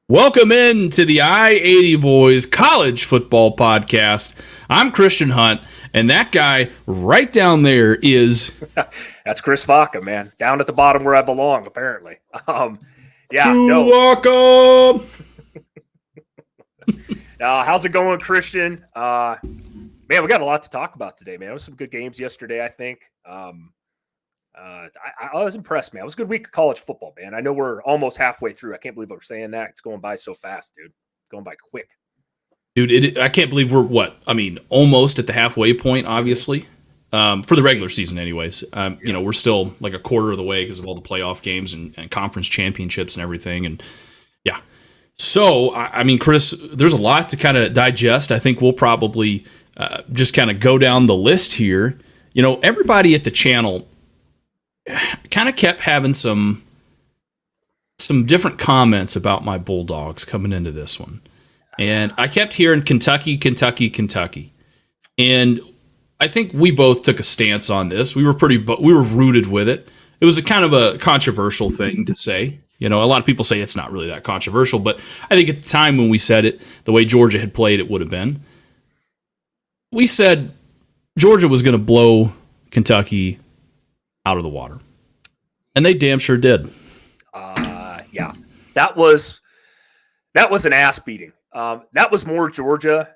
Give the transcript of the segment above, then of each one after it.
Welcome in to the I-80 Boys College Football Podcast. I'm Christian Hunt, and that guy right down there is... That's Chris Vaca, man. Down at the bottom where I belong, apparently. Welcome! How's it going, Christian? Man, we got a lot to talk about today, man. There was some good games yesterday, I think. I was impressed, man. It was a good week of college football, man. I know we're almost halfway through. I can't believe we're saying that. It's going by so fast, dude. It's going by quick. Dude, I can't believe we're, almost at the halfway point, obviously. For the regular season, anyways. We're still like a quarter of the way because of all the playoff games and conference championships and everything. And, yeah. So, Chris, there's a lot to kind of digest. I think we'll probably just kind of go down the list here. You know, everybody at the channel kind of kept having some different comments about my Bulldogs coming into this one. And I kept hearing Kentucky. And I think we both took a stance on this. We were rooted with it. It was a kind of a controversial thing to say. You know, a lot of people say it's not really that controversial, but I think at the time when we said it, the way Georgia had played, it would have been. We said Georgia was going to blow Kentucky out of the water. And they damn sure did. Yeah. That was an ass beating. That was more Georgia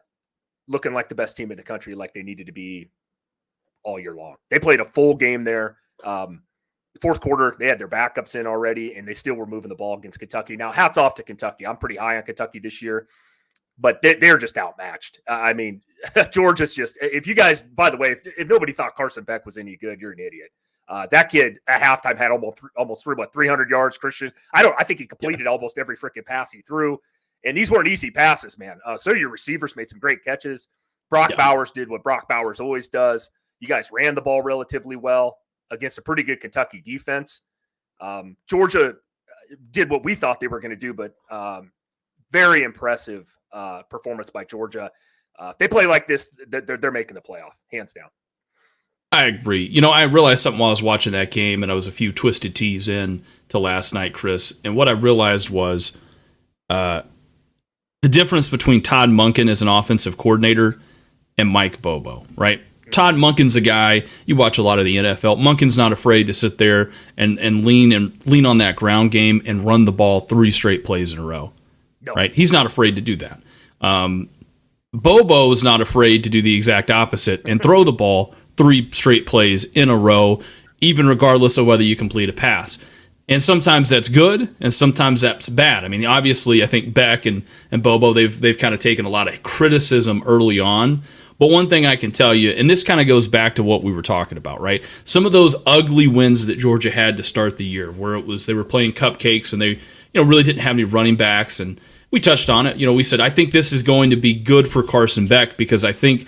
looking like the best team in the country, like they needed to be all year long. They played a full game there. The fourth quarter, they had their backups in already, and they still were moving the ball against Kentucky. Now, hats off to Kentucky. I'm pretty high on Kentucky this year, but they're just outmatched. Georgia's just – if you guys – by the way, if nobody thought Carson Beck was any good, you're an idiot. That kid at halftime had almost threw 300 yards, Christian. I think he completed almost every freaking pass he threw. And these weren't easy passes, man. So your receivers made some great catches. Brock Bowers did what Brock Bowers always does. You guys ran the ball relatively well against a pretty good Kentucky defense. Georgia did what we thought they were going to do, but very impressive performance by Georgia. If they play like this, they're making the playoff, hands down. I agree. You know, I realized something while I was watching that game, and I was a few twisted teas in to last night, Chris. And what I realized was the difference between Todd Monken as an offensive coordinator and Mike Bobo, right? Todd Monken's a guy, you watch a lot of the NFL. Monken's not afraid to sit there and lean on that ground game and run the ball 3 straight plays in a row, right? He's not afraid to do that. Bobo is not afraid to do the exact opposite and throw the ball 3 straight plays in a row, even regardless of whether you complete a pass. And sometimes that's good, and sometimes that's bad. I mean, obviously, I think Beck and Bobo, they've kind of taken a lot of criticism early on. But one thing I can tell you, and this kind of goes back to what we were talking about, right? Some of those ugly wins that Georgia had to start the year, where it was they were playing cupcakes and they really didn't have any running backs. And we touched on it. We said, I think this is going to be good for Carson Beck because I think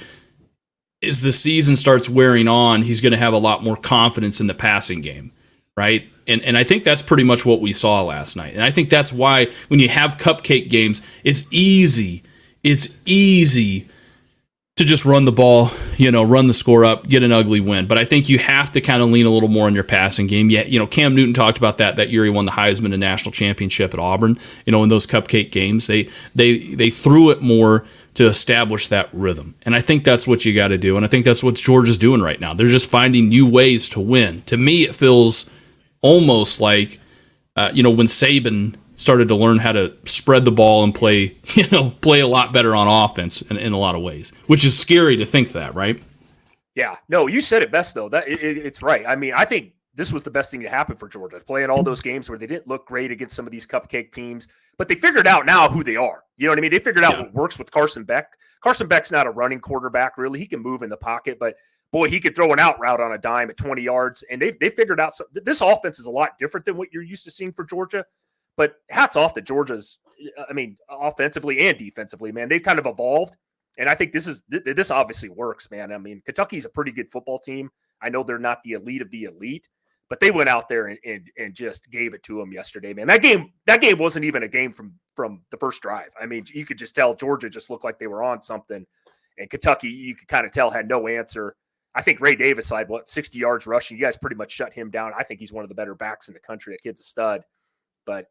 as the season starts wearing on, he's going to have a lot more confidence in the passing game, right? And I think that's pretty much what we saw last night. And I think that's why when you have cupcake games, it's easy to just run the ball, run the score up, get an ugly win. But I think you have to kind of lean a little more on your passing game. Yeah, Cam Newton talked about that year he won the Heisman and national championship at Auburn. In those cupcake games, they threw it more to establish that rhythm. And I think that's what you got to do. And I think that's what Georgia's doing right now. They're just finding new ways to win. To me, it feels almost like, when Saban started to learn how to spread the ball and play a lot better on offense in a lot of ways, which is scary to think that, right? Yeah. No, you said it best, though. It's right. I mean, I think this was the best thing to happen for Georgia, playing all those games where they didn't look great against some of these cupcake teams, but they figured out now who they are. You know what I mean? They figured out what works with Carson Beck. Carson Beck's not a running quarterback, really. He can move in the pocket, but boy, he could throw an out route on a dime at 20 yards. And they figured out this offense is a lot different than what you're used to seeing for Georgia. But hats off to Georgia's, offensively and defensively, man. They've kind of evolved. And I think this obviously works, man. I mean, Kentucky's a pretty good football team. I know they're not the elite of the elite, but they went out there and just gave it to them yesterday, man. That game wasn't even a game from the first drive. I mean, you could just tell Georgia just looked like they were on something, and Kentucky, you could kind of tell, had no answer. I think Ray Davis had 60 yards rushing. You guys pretty much shut him down. I think he's one of the better backs in the country. That kid's a stud. But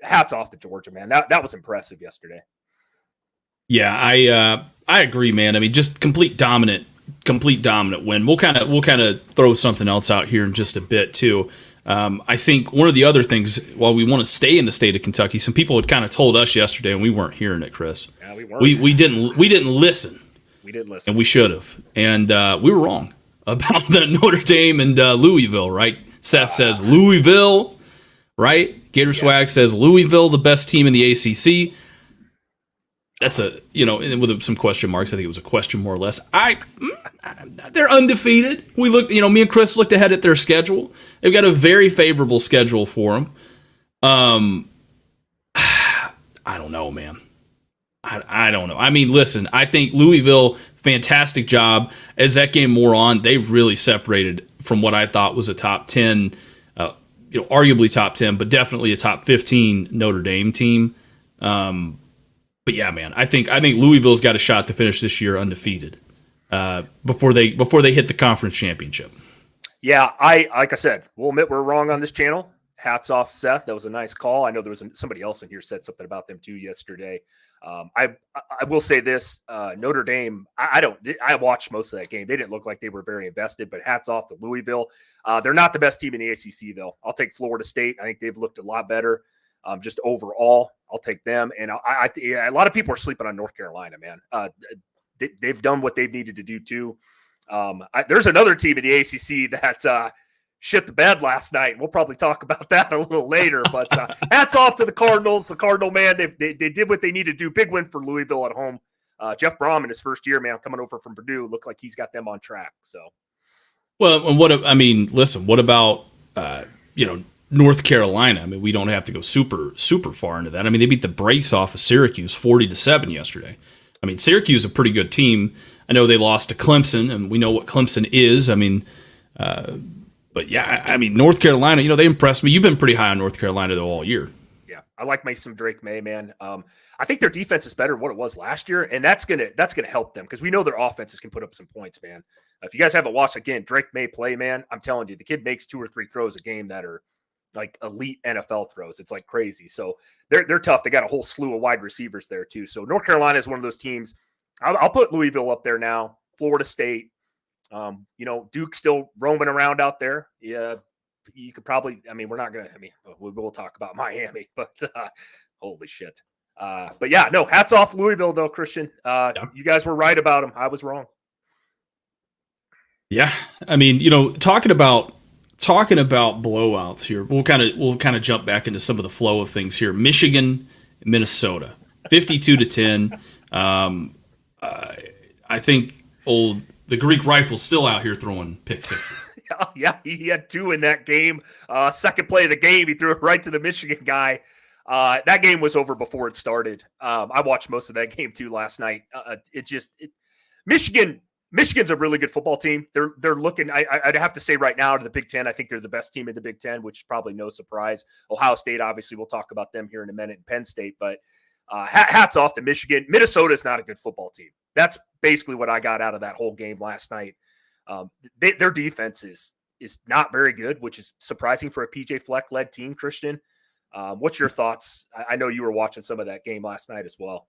hats off to Georgia, man. That was impressive yesterday. Yeah, I agree, man. I mean, just complete dominant win. We'll kind of throw something else out here in just a bit too. I think one of the other things, while we want to stay in the state of Kentucky, some people had kind of told us yesterday, and we weren't hearing it, Chris. Yeah, we weren't. We didn't listen. We didn't listen, and we should have. And we were wrong about the Notre Dame and Louisville, right? Seth says Louisville, right? Gator Swag says Louisville, the best team in the ACC. That's with some question marks. I think it was a question more or less. They're undefeated. We looked, me and Chris looked ahead at their schedule. They've got a very favorable schedule for them. I don't know, man. I don't know. I mean, listen, I think Louisville, fantastic job. As that game wore on, they really separated from what I thought was a top 10, arguably top 10, but definitely a top 15 Notre Dame team. But yeah, man, I think Louisville's got a shot to finish this year undefeated before they hit the conference championship. Yeah, like I said, we'll admit we're wrong on this channel. Hats off, Seth. That was a nice call. I know there was somebody else in here said something about them too yesterday. I will say this: Notre Dame. I watched most of that game. They didn't look like they were very invested. But hats off to Louisville. They're not the best team in the ACC, though. I'll take Florida State. I think they've looked a lot better. Just overall, I'll take them. And a lot of people are sleeping on North Carolina, man. They've done what they've needed to do too. There's another team in the ACC that shit the bed last night. We'll probably talk about that a little later. But hats off to the Cardinals. The Cardinal, man, they did what they needed to do. Big win for Louisville at home. Jeff Brom in his first year, man, coming over from Purdue, looked like he's got them on track. So, well, and what about North Carolina? I mean, we don't have to go super far into that. I mean, they beat the brace off of Syracuse 40-7 yesterday. I mean, Syracuse is a pretty good team. I know they lost to Clemson, and we know what Clemson is. I mean, but yeah, I mean, North Carolina, they impressed me. You've been pretty high on North Carolina though all year. Yeah, I like me some Drake May, man. I think their defense is better than what it was last year, and that's gonna help them because we know their offenses can put up some points, man. If you guys haven't watched again, Drake May play, man, I'm telling you, the kid makes 2 or 3 throws a game that are like elite NFL throws. It's like crazy. So they're tough. They got a whole slew of wide receivers there too. So North Carolina is one of those teams. I'll put Louisville up there now. Florida State. Duke's still roaming around out there. Yeah, you could probably. I mean, we're not gonna. I mean, we'll talk about Miami, but holy shit. But yeah, no. Hats off Louisville though, Christian. You guys were right about them. I was wrong. Yeah, I mean, talking about blowouts here, we'll kind of jump back into some of the flow of things here. Michigan, Minnesota, 52-10. I think the Greek Rifle's still out here throwing pick sixes. Yeah, he had 2 in that game. Second play of the game, he threw it right to the Michigan guy. That game was over before it started. I watched most of that game too last night. Michigan's a really good football team. They're looking. I'd have to say right now to the Big Ten, I think they're the best team in the Big Ten, which is probably no surprise. Ohio State, obviously, we'll talk about them here in a minute. And Penn State, but hats off to Michigan. Minnesota is not a good football team. That's basically what I got out of that whole game last night. Their defense is not very good, which is surprising for a PJ Fleck led team. Christian, what's your thoughts? I know you were watching some of that game last night as well.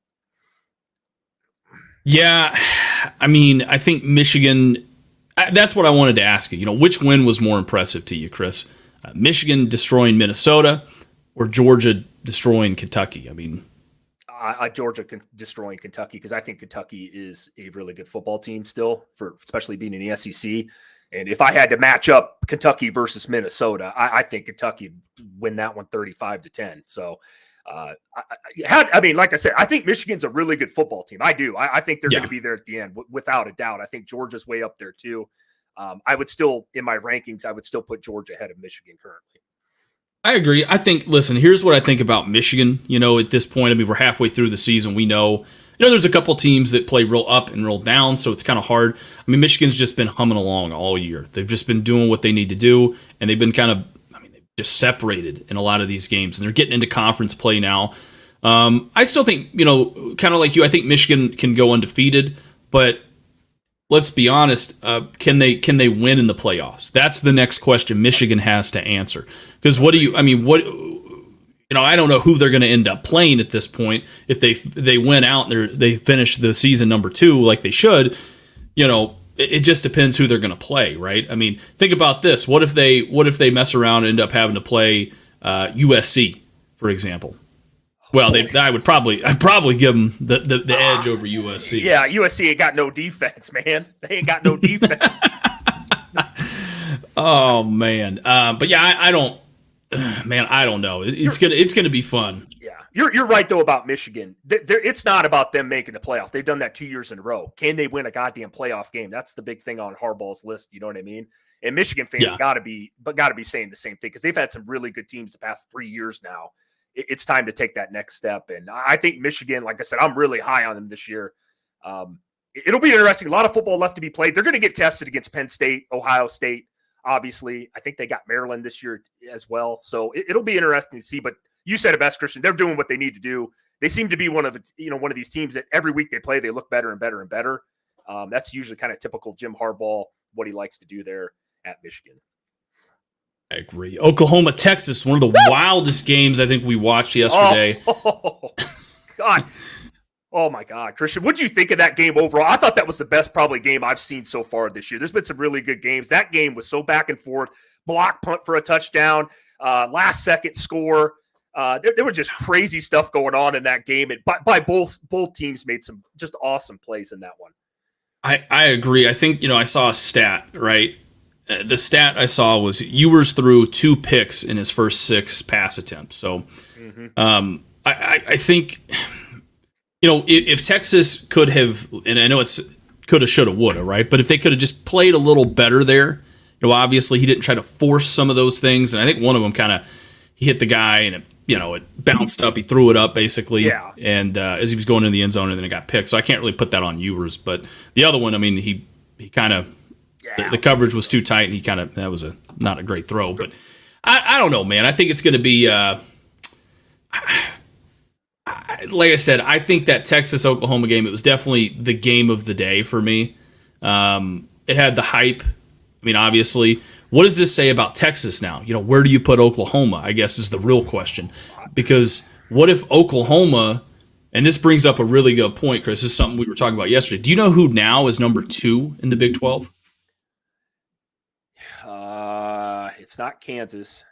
Yeah, I mean, I think Michigan. That's what I wanted to ask you. Which win was more impressive to you, Chris? Michigan destroying Minnesota or Georgia destroying Kentucky? I mean, Georgia destroying Kentucky because I think Kentucky is a really good football team still, especially being in the SEC. And if I had to match up Kentucky versus Minnesota, I think Kentucky would win that one 35-10. So, like I said, I think Michigan's a really good football team. I do. I think they're going to be there at the end without a doubt. I think Georgia's way up there too. I would still, in my rankings, I would still put Georgia ahead of Michigan currently. I agree. I think, listen, here's what I think about Michigan. At this point, I mean, we're halfway through the season. We know, there's a couple teams that play real up and real down, so it's kind of hard. I mean, Michigan's just been humming along all year. They've just been doing what they need to do, and they've been they've just separated in a lot of these games, and they're getting into conference play now. I still think, kind of like you, I think Michigan can go undefeated, but let's be honest, can they win in the playoffs? That's the next question Michigan has to answer. Because I don't know who they're going to end up playing at this point. If they win out and they finish the season number 2 like they should, it just depends who they're going to play, right? I mean, think about this. What if they mess around and end up having to play USC, for example? Well, I'd probably give them the edge over USC. Yeah, USC ain't got no defense, man. They ain't got no defense. Oh man, but yeah, I don't. Man, I don't know. It's gonna be fun. Yeah, you're right though about Michigan. It's not about them making the playoff. They've done that 2 years in a row. Can they win a goddamn playoff game? That's the big thing on Harbaugh's list. You know what I mean? And Michigan fans got to be saying the same thing because they've had some really good teams the past 3 years now. It's time to take that next step. And I think Michigan, like I said, I'm really high on them this year. It'll be interesting. A lot of football left to be played. They're going to get tested against Penn State, Ohio State. Obviously, I think they got Maryland this year as well. So it'll be interesting to see. But you said it best, Christian. They're doing what they need to do. They seem to be one of these teams that every week they play, they look better and better and better. That's usually kind of typical Jim Harbaugh, what he likes to do there at Michigan. I agree. Oklahoma, Texas, one of the wildest games I think we watched yesterday. Oh God. Oh, my God. Christian, what did you think of that game overall? I thought that was the best probably game I've seen so far this year. There's been some really good games. That game was so back and forth. Block punt for a touchdown, last second score. There was just crazy stuff going on in that game. And by both teams made some just awesome plays in that one. I agree. I think, I saw a stat, right? The stat I saw was Ewers threw 2 picks in his first 6 pass attempts. So I think... if Texas could have, and I know it's coulda, shoulda, woulda, right? But if they could have just played a little better there, obviously he didn't try to force some of those things. And I think one of them he hit the guy and it bounced up. He threw it up basically. Yeah. And as he was going into the end zone and then it got picked. So I can't really put that on Ewers. But the other one, I mean, he kind of, the coverage was too tight and that was not a great throw. But I don't know, man. I think it's going to be, like I said, I think that Texas-Oklahoma game, it was definitely the game of the day for me. It had the hype. I mean, obviously. What does this say about Texas now? Where do you put Oklahoma, I guess, is the real question. Because what if Oklahoma, and this brings up a really good point, Chris, this is something we were talking about yesterday. Do you know who now is number 2 in the Big 12? It's not Kansas.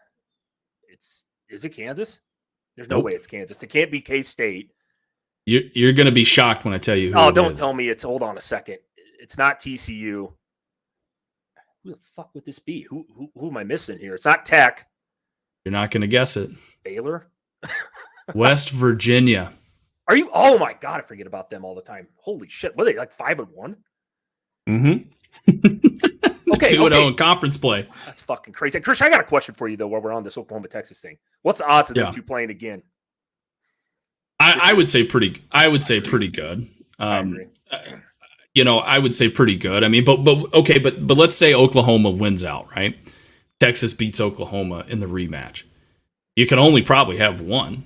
Is it Kansas? There's no way it's Kansas. It can't be K-State. You're going to be shocked when I tell you who don't tell me it's, hold on a second. It's not TCU. Who the fuck would this be? Who am I missing here? It's not Tech. You're not going to guess it. Baylor? West Virginia. Are you? Oh my God, I forget about them all the time. Holy shit. What are they, like 5-1? Mm-hmm. Okay. 2-0 in conference play. That's fucking crazy. Chris, I got a question for you, though, while we're on this Oklahoma, Texas thing. What's the odds of them two playing again? I would say pretty good. I agree. I would say pretty good. I mean, but okay, but let's say Oklahoma wins out, right? Texas beats Oklahoma in the rematch. You can only probably have one.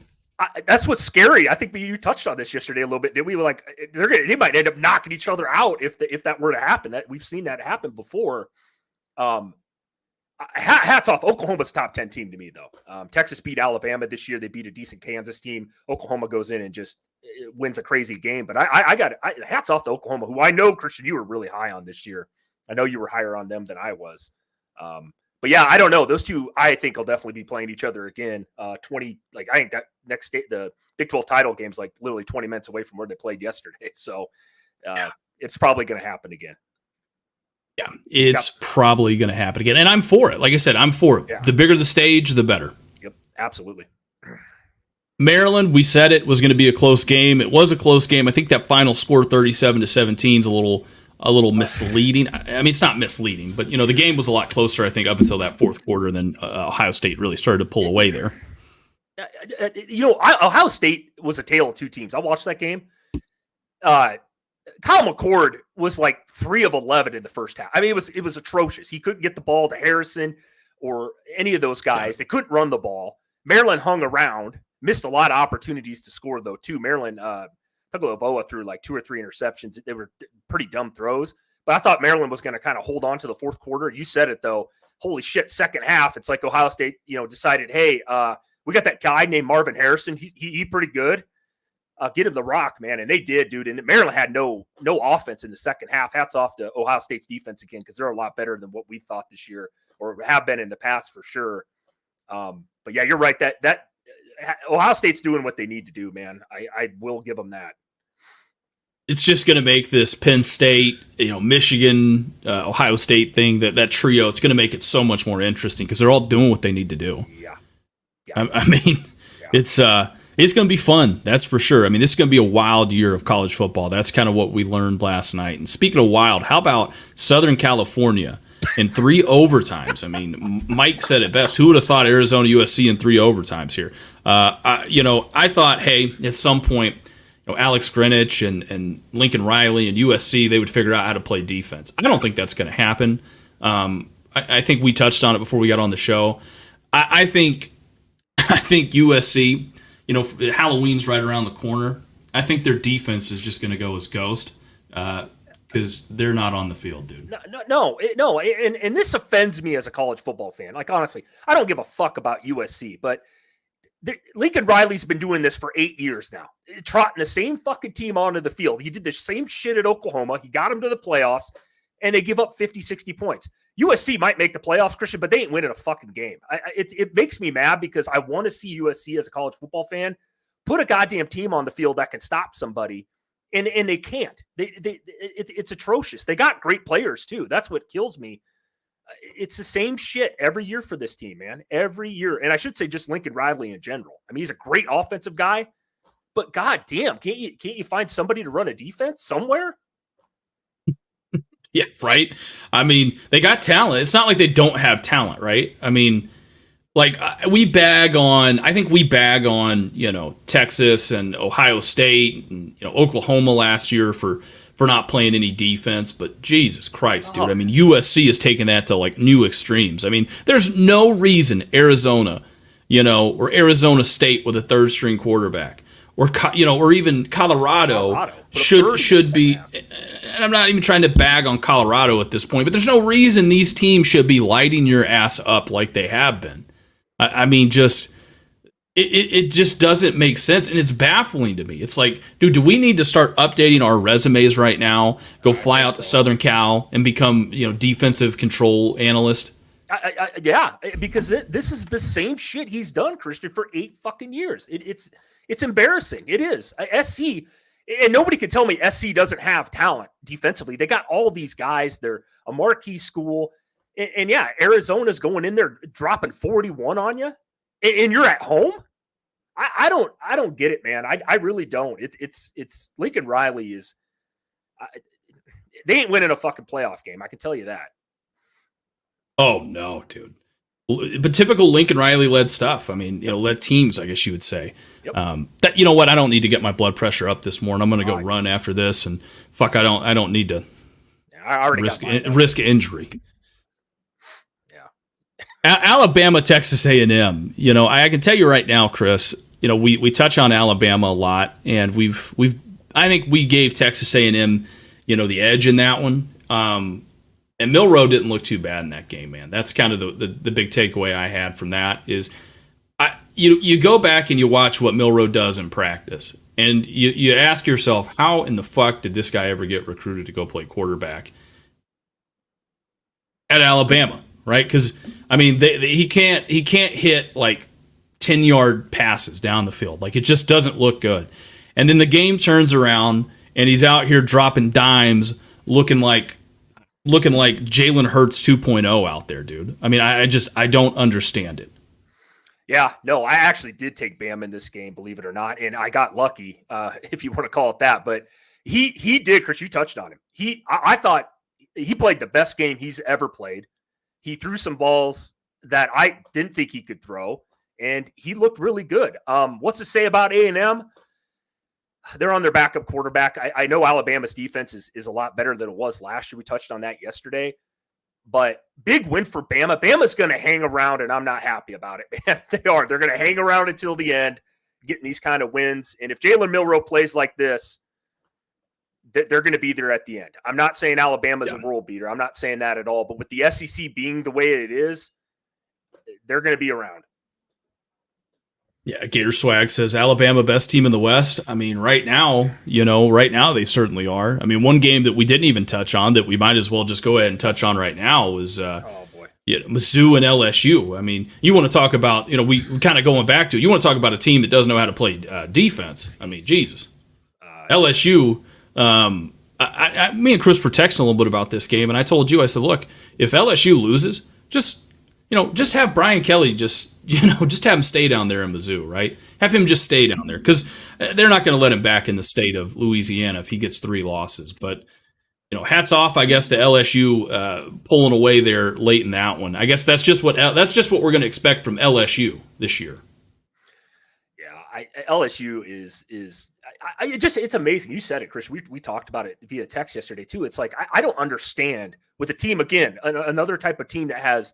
That's what's scary. I think you touched on this yesterday a little bit. Did we? Like they might end up knocking each other out if that were to happen. That we've seen that happen before. Hats off. Oklahoma's top 10 team to me, though. Texas beat Alabama this year. They beat a decent Kansas team. Oklahoma goes in and just wins a crazy game. But I got hats off to Oklahoma, who I know, Christian, you were really high on this year. I know you were higher on them than I was. But yeah, I don't know. Those two, I think, will definitely be playing each other again. I think that next state, the Big 12 title game's like literally 20 minutes away from where they played yesterday. So it's probably going to happen again. Yeah, it's probably going to happen again. And I'm for it. Like I said, I'm for it. Yeah. The bigger the stage, the better. Yep, absolutely. Maryland, we said it was going to be a close game. It was a close game. I think that final score 37-17 is a little misleading. I mean, it's not misleading, but the game was a lot closer, I think, up until that fourth quarter. Then Ohio State really started to pull away there. Ohio State was a tale of two teams. I watched that game. Kyle McCord was like 3 of 11 in the first half. I mean, it was atrocious. He couldn't get the ball to Harrison or any of those guys. They couldn't run the ball. Maryland hung around, missed a lot of opportunities to score, though, too. Maryland, Tagovailoa threw like 2 or 3 interceptions. They were pretty dumb throws. But I thought Maryland was going to kind of hold on to the fourth quarter. You said it, though. Holy shit, second half, it's like Ohio State, decided, hey, We got that guy named Marvin Harrison. He pretty good. Get him the rock, man. And they did, dude. And Maryland had no offense in the second half. Hats off to Ohio State's defense again, because they're a lot better than what we thought this year, or have been in the past for sure. But yeah, you're right. That Ohio State's doing what they need to do, man. I will give them that. It's just going to make this Penn State, Michigan, Ohio State thing, that trio, it's going to make it so much more interesting because they're all doing what they need to do. Yeah. I mean, it's going to be fun. That's for sure. I mean, this is going to be a wild year of college football. That's kind of what we learned last night. And speaking of wild, how about Southern California in 3 overtimes? I mean, Mike said it best. Who would have thought Arizona USC in 3 overtimes here? I thought, hey, at some point, Alex Greenwich and Lincoln Riley and USC, they would figure out how to play defense. I don't think that's going to happen. I think we touched on it before we got on the show. I think USC, Halloween's right around the corner. I think their defense is just going to go as ghost because they're not on the field, dude. No. And this offends me as a college football fan. Like, honestly, I don't give a fuck about USC, but Lincoln Riley's been doing this for 8 years now, trotting the same fucking team onto the field. He did the same shit at Oklahoma. He got them to the playoffs, and they give up 50, 60 points. USC might make the playoffs, Christian, but they ain't winning a fucking game. It makes me mad because I want to see USC as a college football fan put a goddamn team on the field that can stop somebody, and they can't. It's atrocious. They got great players too. That's what kills me. It's the same shit every year for this team, man. Every year. And I should say just Lincoln Riley in general. I mean, he's a great offensive guy, but goddamn, can't you find somebody to run a defense somewhere? Yeah, right. I mean, they got talent. It's not like they don't have talent, right? I mean, like we bag on Texas and Ohio State and Oklahoma last year for not playing any defense, but Jesus Christ, dude. I mean, USC has taken that to like new extremes. I mean, there's no reason Arizona, or Arizona State with a third string quarterback, or even Colorado should be. And I'm not even trying to bag on Colorado at this point, but there's no reason these teams should be lighting your ass up like they have been. I mean, it just doesn't make sense, and it's baffling to me. It's like, dude, do we need to start updating our resumes right now? Go fly out to Southern Cal and become, defensive control analyst? Yeah, because this is the same shit he's done, Christian, for 8 fucking years. It's embarrassing. It is. SC, and nobody can tell me SC doesn't have talent defensively. They got all these guys. They're a marquee school, and yeah, Arizona's going in there dropping 41 on you, and you're at home. I don't get it, man. I really don't. It's Lincoln Riley is. They ain't winning a fucking playoff game. I can tell you that. Oh no, dude. But typical Lincoln Riley led stuff. I mean, led teams, I guess you would say. Yep. That what? I don't need to get my blood pressure up this morning. I'm going to go run after this, and fuck, I don't need to. I already risk injury. Alabama, Texas A&M. I can tell you right now, Chris. We touch on Alabama a lot, and I think we gave Texas A&M, the edge in that one. And Milroe didn't look too bad in that game, man. That's kind of the big takeaway I had from that is, you go back and you watch what Milroe does in practice, and you ask yourself, how in the fuck did this guy ever get recruited to go play quarterback at Alabama? Right, because I mean, he can't hit like 10-yard passes down the field. Like, it just doesn't look good. And then the game turns around, and he's out here dropping dimes, looking like Jalen Hurts 2.0 out there, dude. I mean, I don't understand it. Yeah, no, I actually did take Bama in this game, believe it or not, and I got lucky, if you want to call it that. But he did, Chris. You touched on him. I thought he played the best game he's ever played. He threw some balls that I didn't think he could throw, and he looked really good. What's to say about A&M? They're on their backup quarterback. I know Alabama's defense is a lot better than it was last year. We touched on that yesterday. But big win for Bama. Bama's going to hang around, and I'm not happy about it, man. They are. They're going to hang around until the end, getting these kind of wins. And if Jalen Milroe plays like this, they're going to be there at the end. I'm not saying Alabama's a world beater. I'm not saying that at all. But with the SEC being the way it is, they're going to be around. Yeah, Gator Swag says Alabama best team in the West. I mean, right now, right now they certainly are. I mean, one game that we didn't even touch on that we might as well just go ahead and touch on right now was Oh boy. Mizzou and LSU. I mean, you want to talk about, we kind of going back to it. You want to talk about a team that doesn't know how to play defense. I mean, Jesus. LSU, me and Chris were texting a little bit about this game, and I told you, I said, look, if LSU loses, just have Brian Kelly just have him stay down there in Mizzou, right? Have him just stay down there because they're not going to let him back in the state of Louisiana if he gets 3 losses. But, hats off, I guess, to LSU pulling away there late in that one. I guess that's just what we're going to expect from LSU this year. Yeah, LSU is it's amazing. You said it, Chris. We talked about it via text yesterday too. It's like I don't understand with a team, again, another type of team that has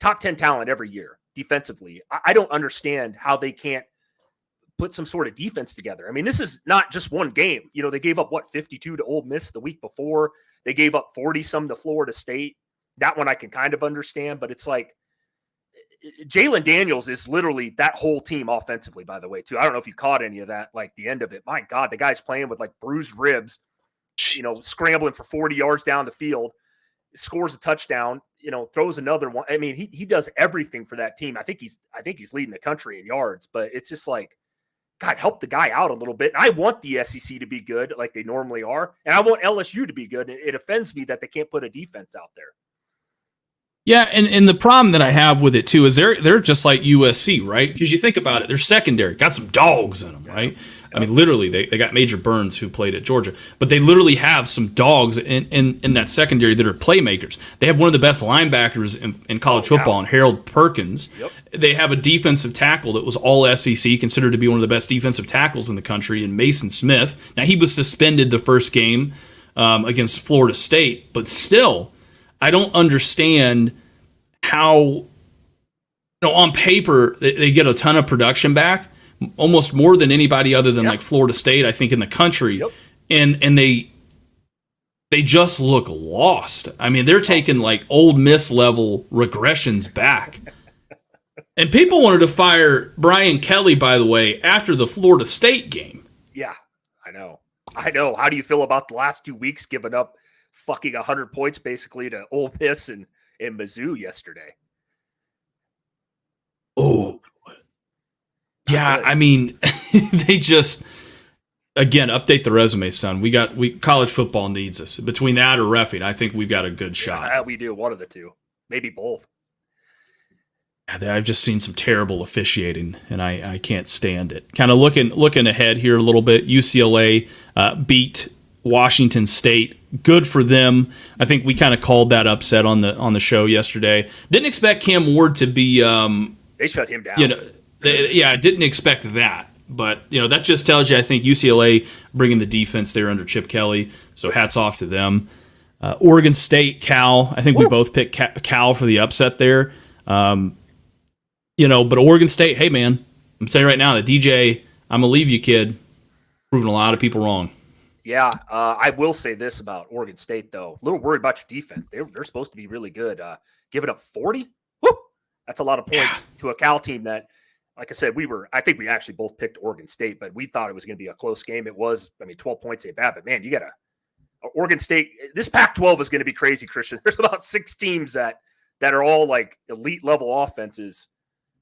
top 10 talent every year defensively. I don't understand how they can't put some sort of defense together. I mean, this is not just one game. They gave up 52 to Ole Miss the week before. They gave up 40 some to Florida State. That one I can kind of understand, but it's like Jalen Daniels is literally that whole team offensively, by the way, too. I don't know if you caught any of that, like the end of it. My God, the guy's playing with like bruised ribs, scrambling for 40 yards down the field, scores a touchdown, throws another one. I mean, he does everything for that team. I think he's leading the country in yards, but it's just like, God, help the guy out a little bit. And I want the SEC to be good like they normally are. And I want LSU to be good. And it offends me that they can't put a defense out there. Yeah, and the problem that I have with it too is they're just like USC, right? Because you think about it, they're secondary, got some dogs in them, right? I mean, literally, they got Major Burns who played at Georgia, but they literally have some dogs in that secondary that are playmakers. They have one of the best linebackers in college football, in Harold Perkins. Yep. They have a defensive tackle that was all SEC, considered to be one of the best defensive tackles in the country, in Mason Smith. Now, he was suspended the first game against Florida State, but still, I don't understand how, on paper, they get a ton of production back, almost more than anybody other than like Florida State, I think, in the country. Yep. And they just look lost. I mean, they're taking like Ole Miss level regressions back. And people wanted to fire Brian Kelly, by the way, after the Florida State game. Yeah, I know. How do you feel about the last 2 weeks giving up fucking 100 points basically to Ole Miss and Mizzou yesterday? Oh, yeah. I mean, they just, again, update the resume, son. College football needs us. Between that or reffing, I think we've got a good shot. Yeah, we do. One of the two, maybe both. I've just seen some terrible officiating, and I can't stand it. Kind of looking ahead here a little bit. UCLA beat Washington State. Good for them. I think we kind of called that upset on the show yesterday. Didn't expect Cam Ward to be. They shut him down. I didn't expect that. But, that just tells you, I think, UCLA bringing the defense there under Chip Kelly. So hats off to them. Oregon State, Cal. I think we both picked Cal for the upset there. But Oregon State, hey, man, I'm saying right now that DJ, I'm going to leave you, kid. Proving a lot of people wrong. Yeah, I will say this about Oregon State, though. A little worried about your defense. They're supposed to be really good. Giving up 40? Whoop! That's a lot of points to a Cal team that, like I said, I think we actually both picked Oregon State, but we thought it was going to be a close game. It was, 12 points ain't bad, but man, you got Oregon State. This Pac-12 is going to be crazy, Christian. There's about 6 teams that are all like elite level offenses.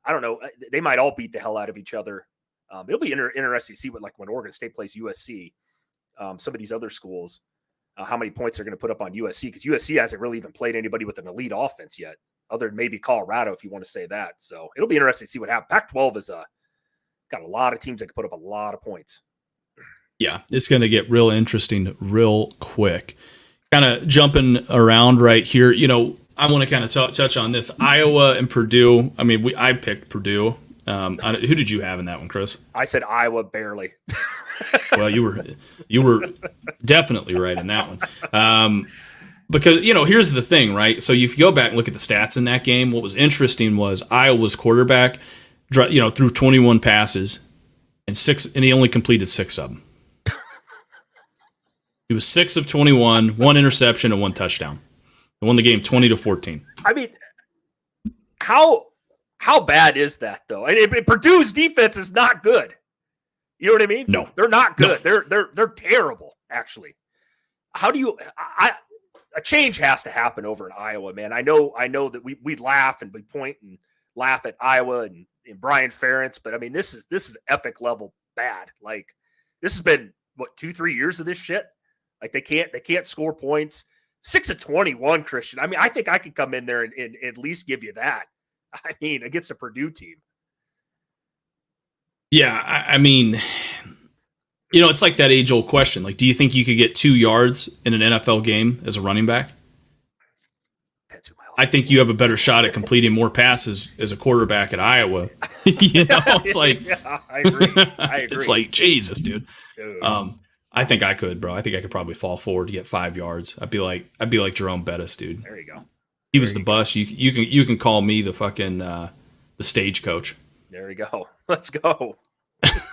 I don't know. They might all beat the hell out of each other. It'll be interesting to see when Oregon State plays USC. Some of these other schools, how many points they're going to put up on USC, because USC hasn't really even played anybody with an elite offense yet, other than maybe Colorado, if you want to say that. So it'll be interesting to see what happens. Pac-12 is got a lot of teams that can put up a lot of points. Yeah, it's going to get real interesting real quick. Kind of jumping around right here. I want to kind of touch on this. Iowa and Purdue. I mean, I picked Purdue. Who did you have in that one, Chris? I said Iowa barely. Well, you were definitely right in that one. Because, here's the thing, right? So if you go back and look at the stats in that game, what was interesting was Iowa's quarterback, threw 21 passes and he only completed 6 of them. He was 6 of 21, 1 interception and 1 touchdown. They won the game 20-14. I mean, how How bad is that though? And Purdue's defense is not good. You know what I mean? No, they're not good. No. They're terrible, actually. How do you? A change has to happen over in Iowa, man. I know that we laugh and we point and laugh at Iowa and Brian Ferentz, but I mean this is epic level bad. Like this has been what 2-3 years of this shit. Like they can't score points. 6 of 21, Christian. I mean, I think I could come in there and at least give you that. I mean, against a Purdue team. Yeah, I mean, it's like that age-old question. Like, do you think you could get 2 yards in an NFL game as a running back? I think you have a better shot at completing more passes as a quarterback at Iowa. It's like, yeah, I agree. It's like, Jesus, dude. I think I could, bro. I think I could probably fall forward to get 5 yards. I'd be like Jerome Bettis, dude. There you go. He was the bus. You can call me the fucking the stagecoach. There we go. Let's go.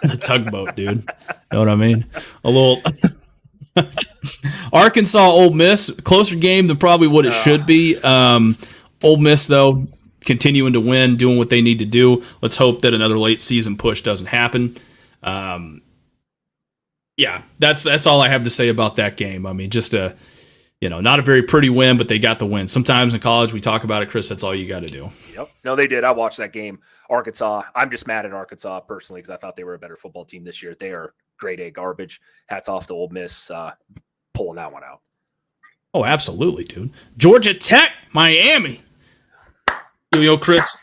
The tugboat, dude. Know what I mean? A little Arkansas, Ole Miss, closer game than probably what it should be. Ole Miss though, continuing to win, doing what they need to do. Let's hope that another late season push doesn't happen. Yeah, that's all I have to say about that game. I mean, just not a very pretty win, but they got the win. Sometimes in college we talk about it, Chris. That's all you got to do. Yep. No, they did. I watched that game. Arkansas. I'm just mad at Arkansas personally because I thought they were a better football team this year. They are grade A garbage. Hats off to Ole Miss pulling that one out. Oh, absolutely, dude. Georgia Tech, Miami. Chris,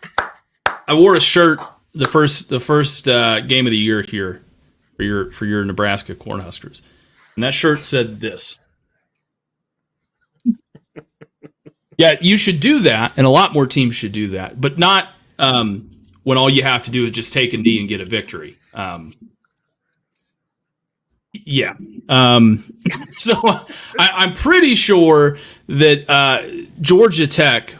I wore a shirt the first game of the year here for your Nebraska Cornhuskers, and that shirt said this. Yeah, you should do that, and a lot more teams should do that, but not when all you have to do is just take a knee and get a victory. So I'm pretty sure that Georgia Tech,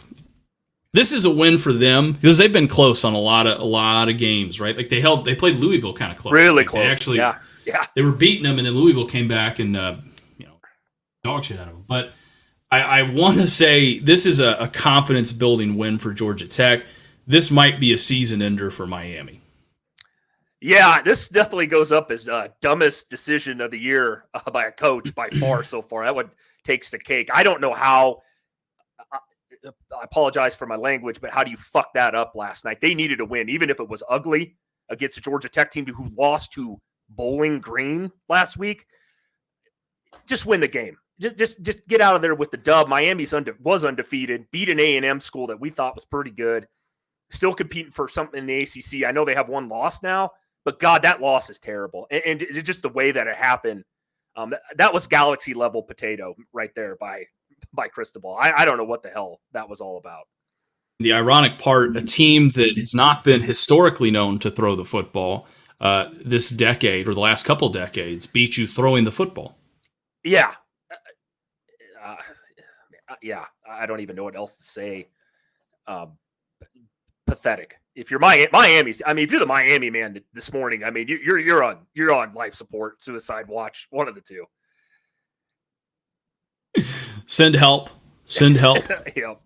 this is a win for them because they've been close on a lot of games, right? Like they played Louisville kind of close, really like close. Yeah. They were beating them, and then Louisville came back and dog shit out of them, but. I want to say this is a confidence-building win for Georgia Tech. This might be a season ender for Miami. Yeah, this definitely goes up as dumbest decision of the year by a coach by far so far. That one takes the cake. I don't know how. I apologize for my language, but how do you fuck that up last night? They needed a win, even if it was ugly, against a Georgia Tech team who lost to Bowling Green last week. Just win the game. Just get out of there with the dub. Miami was undefeated, beat an A&M school that we thought was pretty good, still competing for something in the ACC. I know they have one loss now, but God, that loss is terrible. And just the way that it happened, that was galaxy level potato right there by Cristobal. I don't know what the hell that was all about. The ironic part, a team that has not been historically known to throw the football this decade or the last couple decades beat you throwing the football. Yeah. I don't even know what else to say. Pathetic. If you're Miami's, I mean, if you're the Miami man this morning, I mean, you're on life support, suicide watch, one of the two. Send help. Yep.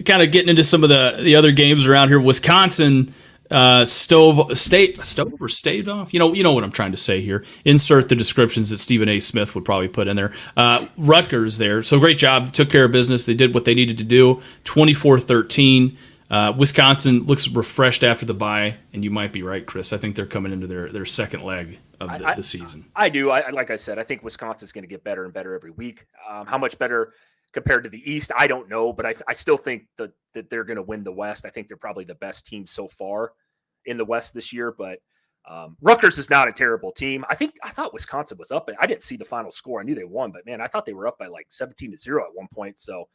Kind of getting into some of the other games around here. Wisconsin. Stove or staved off. You know what I'm trying to say here. Insert the descriptions that Stephen A. Smith would probably put in there. Rutgers there. So great job. Took care of business. They did what they needed to do. 24-13. Wisconsin looks refreshed after the bye, and you might be right, Chris. I think they're coming into their second leg of the season. I do. Like I said, I think Wisconsin's going to get better and better every week. How much better compared to the East, I don't know, but I still think that they're going to win the West. I think they're probably the best team so far in the West this year, but Rutgers is not a terrible team. I thought Wisconsin was up. I didn't see the final score. I knew they won, but man, I thought they were up by like 17-0 at one point. So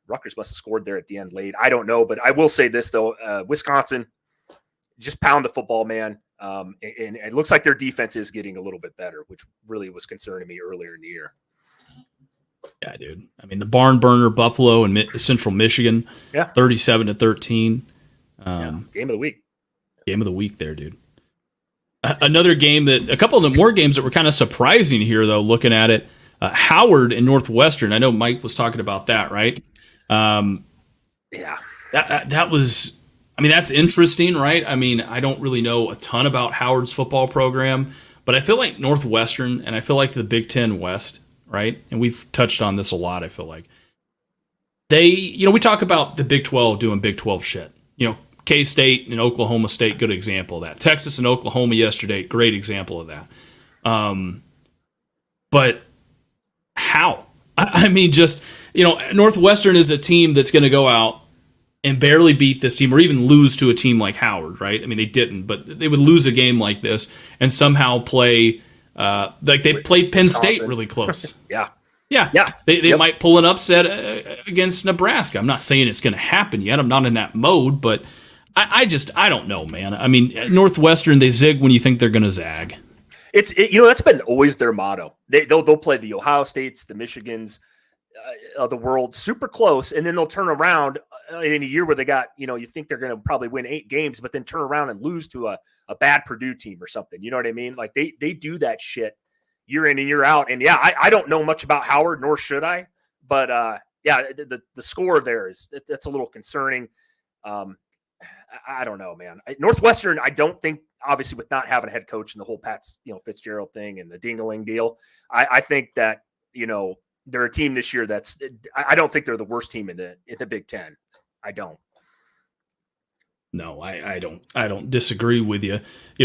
Rutgers must have scored there at the end late. I don't know, but I will say this though, Wisconsin, just pound the football, man. And it looks like their defense is getting a little bit better, which really was concerning me earlier in the year. Yeah, dude. I mean, the barn burner, Buffalo and Central Michigan, 37-13. Game of the week. Game of the week there, dude. Another game a couple of the more games that were kind of surprising here, though, looking at it. Howard and Northwestern. I know Mike was talking about that, right? Yeah. That was, I mean, that's interesting, right? I mean, I don't really know a ton about Howard's football program, but I feel like Northwestern and I feel like the Big Ten West, right? And we've touched on this a lot, I feel like. We talk about the Big 12 doing Big 12 shit. K State and Oklahoma State, good example of that. Texas and Oklahoma yesterday, great example of that. But how? I mean, just, Northwestern is a team that's going to go out and barely beat this team or even lose to a team like Howard, right? I mean, they didn't, but they would lose a game like this and somehow play like they played Penn State really close. Yeah. Yeah. They might pull an upset against Nebraska. I'm not saying it's going to happen yet. I'm not in that mode, but I don't know, man. I mean, Northwestern, they zig when you think they're going to zag. That's been always their motto. They'll play the Ohio States, the Michigans of the world super close, and then they'll turn around in a year where they got, you think they're going to probably win 8 games, but then turn around and lose to a bad Purdue team or something. You know what I mean? Like they do that shit year in and year out. And yeah, I don't know much about Howard, nor should I, but the score there that's a little concerning. I don't know, man. Northwestern, I don't think, obviously with not having a head coach and the whole Pat's, Fitzgerald thing and the Dingaling deal, I think that, they're a team this year I don't think they're the worst team in the Big Ten. I don't. No, I don't disagree with you.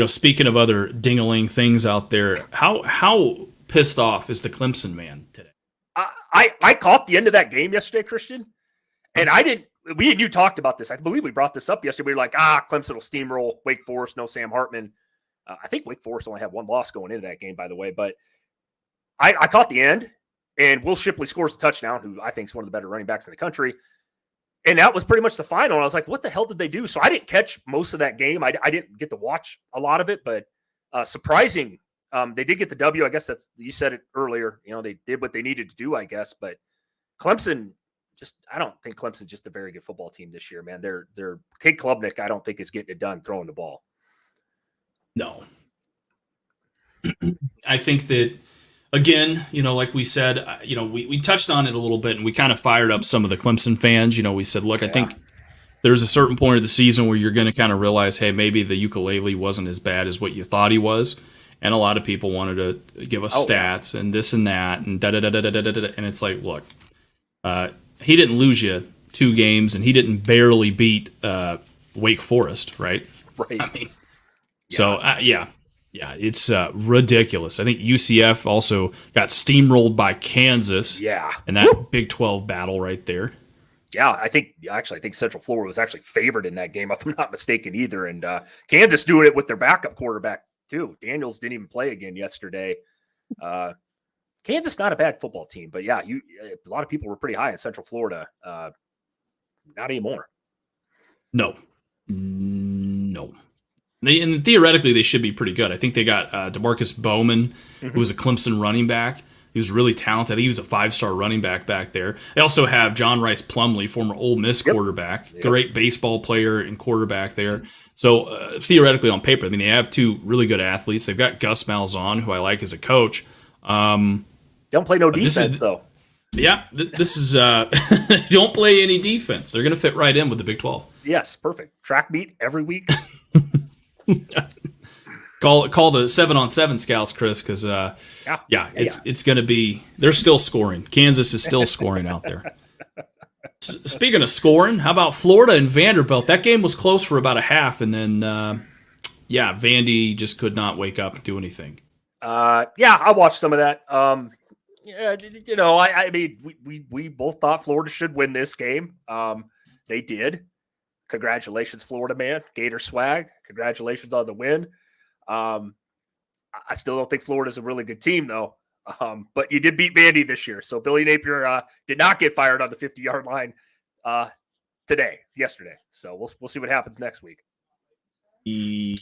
Speaking of other dingaling things out there, how pissed off is the Clemson man today? I caught the end of that game yesterday, Christian, and we and you talked about this. I believe we brought this up yesterday. We were like, Clemson will steamroll Wake Forest, no Sam Hartman. I think Wake Forest only had one loss going into that game, by the way, but I caught the end, and Will Shipley scores a touchdown, who I think is one of the better running backs in the country. And that was pretty much the final. And I was like, what the hell did they do? So I didn't catch most of that game. I didn't get to watch a lot of it, but surprising. They did get the W. I guess you said it earlier. They did what they needed to do, I guess. But Clemson, I don't think Clemson's just a very good football team this year, man. They're Kate Klubnik, I don't think is getting it done throwing the ball. No. I think that, again, like we said, we touched on it a little bit and we kind of fired up some of the Clemson fans. We said, look, I think there's a certain point of the season where you're going to kind of realize, hey, maybe the ukulele wasn't as bad as what you thought he was. And a lot of people wanted to give us stats and this and that and da-da-da-da-da-da-da. And it's like, look, he didn't lose you 2 games and he didn't barely beat Wake Forest, right? Right. I mean, so, yeah, it's ridiculous. I think UCF also got steamrolled by Kansas. Yeah. And that Big 12 battle right there. Yeah, I think Central Florida was actually favored in that game, if I'm not mistaken either. And Kansas doing it with their backup quarterback too. Daniels didn't even play again yesterday. Kansas, not a bad football team, but yeah, a lot of people were pretty high in Central Florida. Not anymore. No. And theoretically, they should be pretty good. I think they got DeMarcus Bowman, who was a Clemson running back. He was really talented. I think he was a 5-star running back there. They also have John Rice Plumlee, former Ole Miss quarterback, great baseball player and quarterback there. So theoretically, on paper, I mean, they have 2 really good athletes. They've got Gus Malzahn, who I like as a coach. Don't play no defense, though. Yeah, this is don't play any defense. They're going to fit right in with the Big 12. Yes, perfect. Track meet every week. Call the 7-on-7 scouts, Chris, because it's going to be. They're still scoring. Kansas is still scoring out there. Speaking of scoring, how about Florida and Vanderbilt? That game was close for about a half, and then Vandy just could not wake up and do anything. I watched some of that. I mean, we both thought Florida should win this game. They did. Congratulations, Florida man. Gator swag. Congratulations on the win. I still don't think Florida's a really good team, though. But you did beat Vandy this year. So Billy Napier did not get fired on the 50-yard line yesterday. So we'll see what happens next week. Yeah.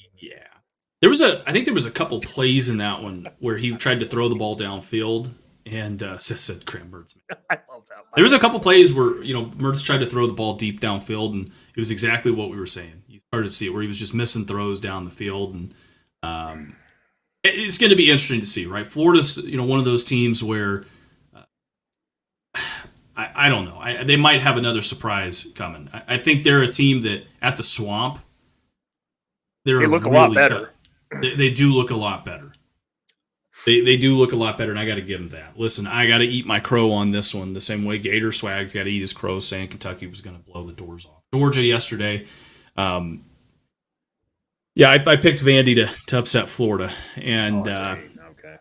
I think there was a couple plays in that one where he tried to throw the ball downfield and said Mertz. I love that. There was a couple plays where, Mertz tried to throw the ball deep downfield, and it was exactly what we were saying. You started to see it where he was just missing throws down the field, and it's going to be interesting to see, right? Florida's, one of those teams where I I don't know. They might have another surprise coming. I think they're a team that at the Swamp, they look a lot better. They do look a lot better. They do look a lot better, and I got to give them that. Listen, I got to eat my crow on this one the same way Gator Swag's got to eat his crow saying Kentucky was going to blow the doors off Georgia yesterday. I picked Vandy to upset Florida, and okay.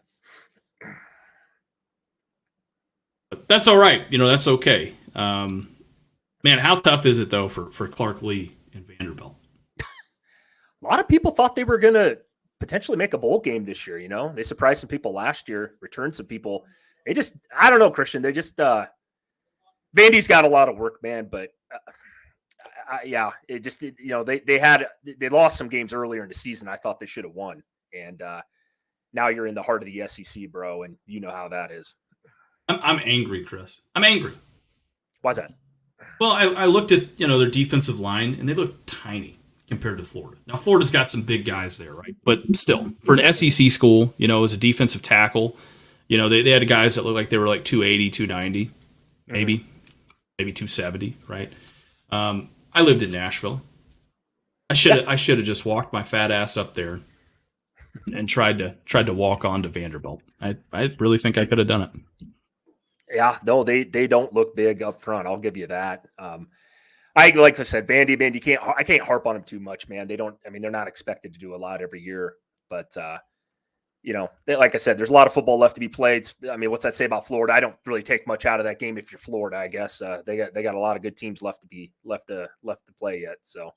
That's all right. That's okay. Man, how tough is it though for Clark Lee and Vanderbilt? A lot of people thought they were going to potentially make a bowl game this year. They surprised some people last year, returned some people. I don't know, Christian. They just, Vandy's got a lot of work, man. But they lost some games earlier in the season. I thought they should have won. And now you're in the heart of the SEC, bro. And you know how that is. I'm angry, Chris. I'm angry. Why's that? Well, I looked at, their defensive line and they look tiny compared to Florida. Now, Florida's got some big guys there, right? But still, for an SEC school, as a defensive tackle, they had guys that looked like they were like 280, 290, maybe 270, right? I lived in Nashville. I should have just walked my fat ass up there and tried to walk on to Vanderbilt. I really think I could have done it. Yeah, no, they don't look big up front. I'll give you that. Like I said, Vandy, I can't harp on them too much, man. They're not expected to do a lot every year, but like I said, there's a lot of football left to be played. What's that say about Florida? I don't really take much out of that game if you're Florida. I guess they got a lot of good teams left to play yet. So,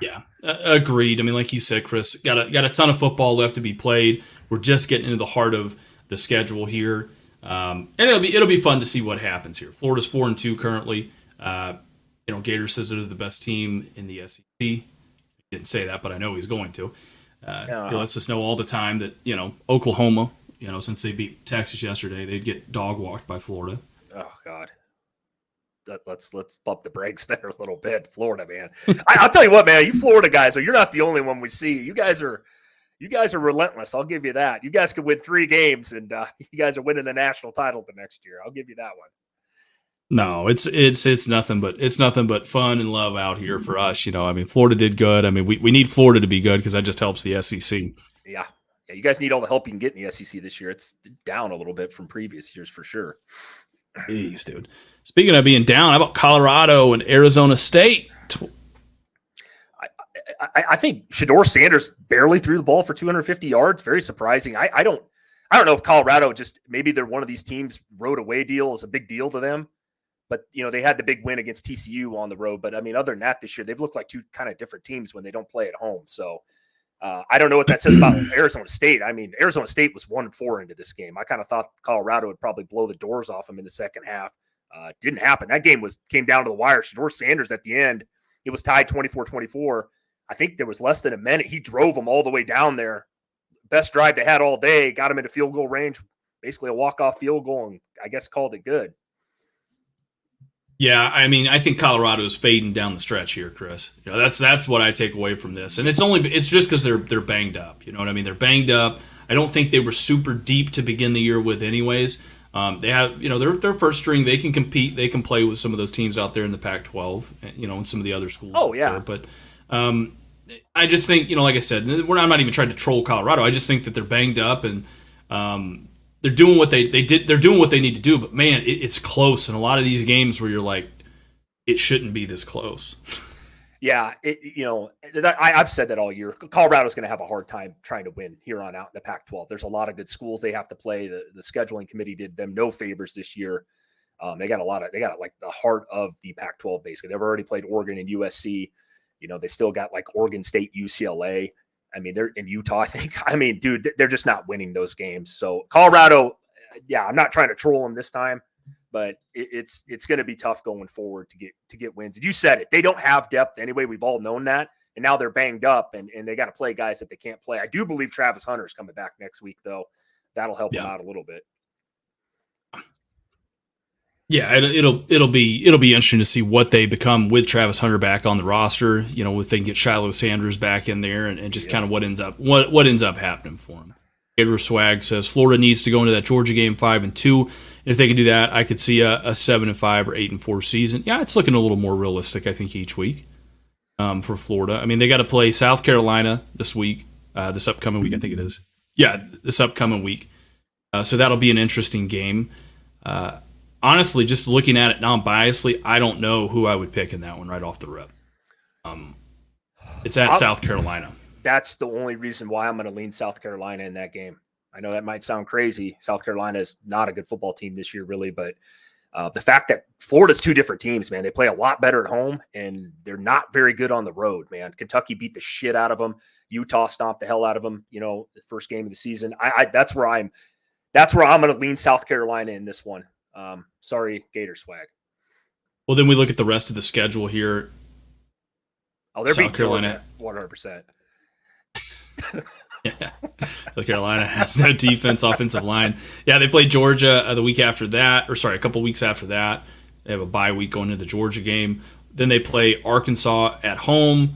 yeah, agreed. Like you said, Chris, got a ton of football left to be played. We're just getting into the heart of the schedule here, and it'll be fun to see what happens here. Florida's 4-2 currently. Gator says they're the best team in the SEC. He didn't say that, but I know he's going to. He lets us know all the time that, Oklahoma, since they beat Texas yesterday, they'd get dog walked by Florida. Oh, God. Let's bump the brakes there a little bit. Florida, man. I'll tell you what, man, you Florida guys, you're not the only one we see. You guys are relentless. I'll give you that. You guys could win 3 games, and you guys are winning the national title the next year. I'll give you that one. No, it's nothing but fun and love out here for us. Florida did good. We need Florida to be good because that just helps the SEC. Yeah. You guys need all the help you can get in the SEC this year. It's down a little bit from previous years for sure. Jeez, dude. Speaking of being down, how about Colorado and Arizona State? I think Shedeur Sanders barely threw the ball for 250 yards. Very surprising. I don't know if Colorado maybe they're one of these teams. Road away deal is a big deal to them. But, they had the big win against TCU on the road. But, other than that this year, they've looked like 2 kind of different teams when they don't play at home. So, I don't know what that says about Arizona State. Arizona State was 1-4 into this game. I kind of thought Colorado would probably blow the doors off them in the second half. Didn't happen. That game came down to the wire. Shedeur Sanders at the end, it was tied 24-24. I think there was less than a minute. He drove them all the way down there. Best drive they had all day. Got them into field goal range. Basically a walk-off field goal, and I guess called it good. Yeah, I think Colorado is fading down the stretch here, Chris. That's what I take away from this, and it's just because they're banged up. You know what I mean? They're banged up. I don't think they were super deep to begin the year with, anyways. They have, their first string. They can compete. They can play with some of those teams out there in the Pac-12. And some of the other schools. Oh yeah. But I just think, like I said, I'm not even trying to troll Colorado. I just think that they're banged up and. They're doing what they did. They're doing what they need to do, but man, it's close. In a lot of these games where you're like, it shouldn't be this close. Yeah, I've said that all year. Colorado's going to have a hard time trying to win here on out in the Pac-12. There's a lot of good schools they have to play. The scheduling committee did them no favors this year. They got like the heart of the Pac-12 basically. They've already played Oregon and USC. They still got like Oregon State, UCLA. They're in Utah, I think. Dude, they're just not winning those games. So Colorado, yeah, I'm not trying to troll them this time, but it's going to be tough going forward to get wins. You said it. They don't have depth anyway. We've all known that. And now they're banged up and they got to play guys that they can't play. I do believe Travis Hunter is coming back next week, though. That'll help them out a little bit. Yeah, it'll be interesting to see what they become with Travis Hunter back on the roster. If they can get Shiloh Sanders back in there and just kind of what ends up happening for him. Gator Swag says Florida needs to go into that Georgia game 5-2. And if they can do that, I could see a 7-5 or 8-4 season. Yeah, it's looking a little more realistic, I think, each week for Florida. I mean, they got to play South Carolina this week, this upcoming week, I think it is. Yeah, this upcoming week. So that'll be an interesting game. Honestly, just looking at it non-biasedly, I don't know who I would pick in that one right off the rip. It's at South Carolina. That's the only reason why I'm going to lean South Carolina in that game. I know that might sound crazy. South Carolina is not a good football team this year, really, but the fact that Florida's two different teams, man, they play a lot better at home, and they're not very good on the road, man. Kentucky beat the shit out of them. Utah stomped the hell out of them, the first game of the season. That's where I'm going to lean South Carolina in this one. Sorry, Gator Swag. Well, then we look at the rest of the schedule here. Oh, they're South Carolina 100%. Yeah, South Carolina has no defense, offensive line. Yeah, they play Georgia the week after that, a couple weeks after that. They have a bye week going into the Georgia game. Then they play Arkansas at home,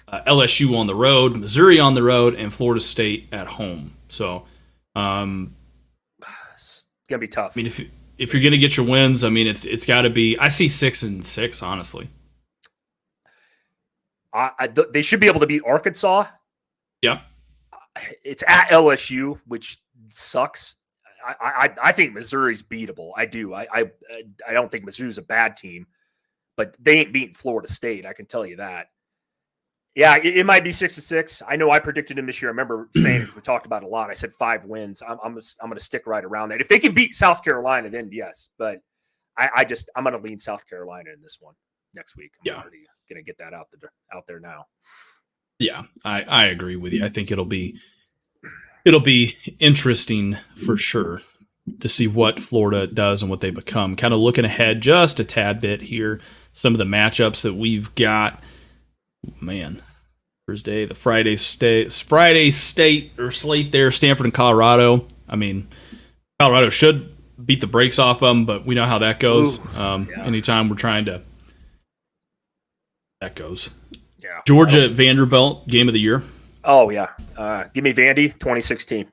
LSU on the road, Missouri on the road, and Florida State at home. So, it's gonna be tough. I mean, if you're gonna get your wins, I mean, it's got to be. I see 6-6, honestly. They should be able to beat Arkansas. Yep. It's at LSU, which sucks. I think Missouri's beatable. I do. I don't think Missouri's a bad team, but they ain't beating Florida State. I can tell you that. Yeah, it might be 6-6. I know I predicted him this year. I remember saying we talked about it a lot. I said 5 wins. I'm going to stick right around that. If they can beat South Carolina, then yes. But I'm going to lean South Carolina in this one next week. I'm already going to get that out there now. Yeah, I agree with you. I think it'll be interesting for sure to see what Florida does and what they become. Kind of looking ahead just a tad bit here. Some of the matchups that we've got. Man, Thursday, the Friday state or slate there, Stanford and Colorado. I mean, Colorado should beat the brakes off them, but we know how that goes. Anytime we're trying to, that goes. Yeah. Georgia Vanderbilt, game of the year. Oh, yeah. Give me Vandy, 2016.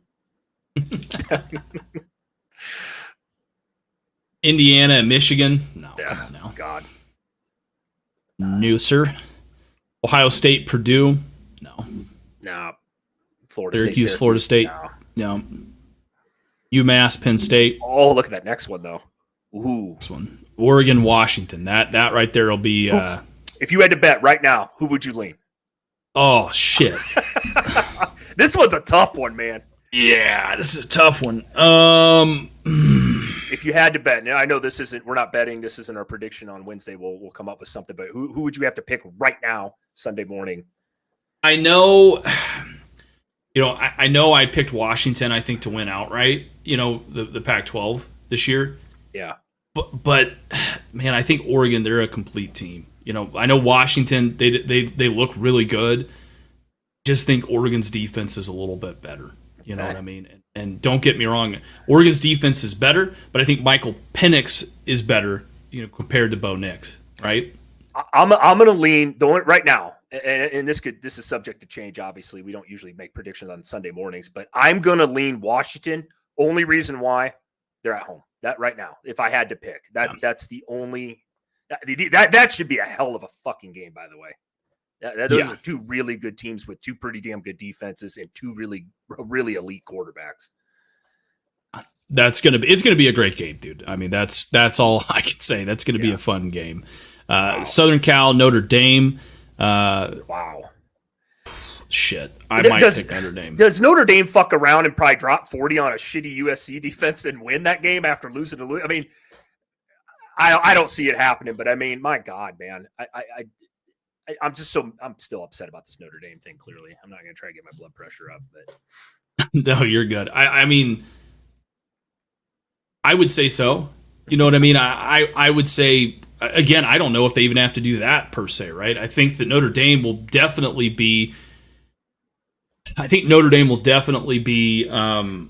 Indiana and Michigan. No, come on now. God. No, sir. Ohio State, Purdue. No. Syracuse, Florida State. No. UMass, Penn State. Oh, look at that next one, though. Ooh. This one. Oregon, Washington. That right there will be... if you had to bet right now, who would you lean? Oh, shit. This one's a tough one, man. Yeah, this is a tough one. If you had to bet, now I know we're not betting, this isn't our prediction on Wednesday. We'll come up with something, but who would you have to pick right now, Sunday morning? I know, I know I picked Washington, I think, to win outright, the Pac-12 this year. Yeah. But man, I think Oregon, they're a complete team. I know Washington, they look really good. Just think Oregon's defense is a little bit better. You know what I mean? And don't get me wrong, Oregon's defense is better, but I think Michael Penix is better, compared to Bo Nix, right? I'm going to lean right now, and this is subject to change. Obviously, we don't usually make predictions on Sunday mornings, but I'm going to lean Washington. Only reason why, they're at home. That right now, if I had to pick, that's the only. That should be a hell of a fucking game, by the way. Those are two really good teams with two pretty damn good defenses and two really, really elite quarterbacks. It's gonna be a great game, dude. I mean, that's all I can say. That's gonna be a fun game. Wow. Southern Cal, Notre Dame. Wow. Shit, I might pick Notre Dame. Does Notre Dame fuck around and probably drop 40 on a shitty USC defense and win that game after losing to? I mean, I don't see it happening, but I mean, my God, man, I'm still upset about this Notre Dame thing. Clearly, I'm not going to try to get my blood pressure up, but no, you're good. I mean, I would say so. You know what I mean? I would say, again, I don't know if they even have to do that per se, right? I think that Notre Dame will definitely be. I think Notre Dame will definitely be the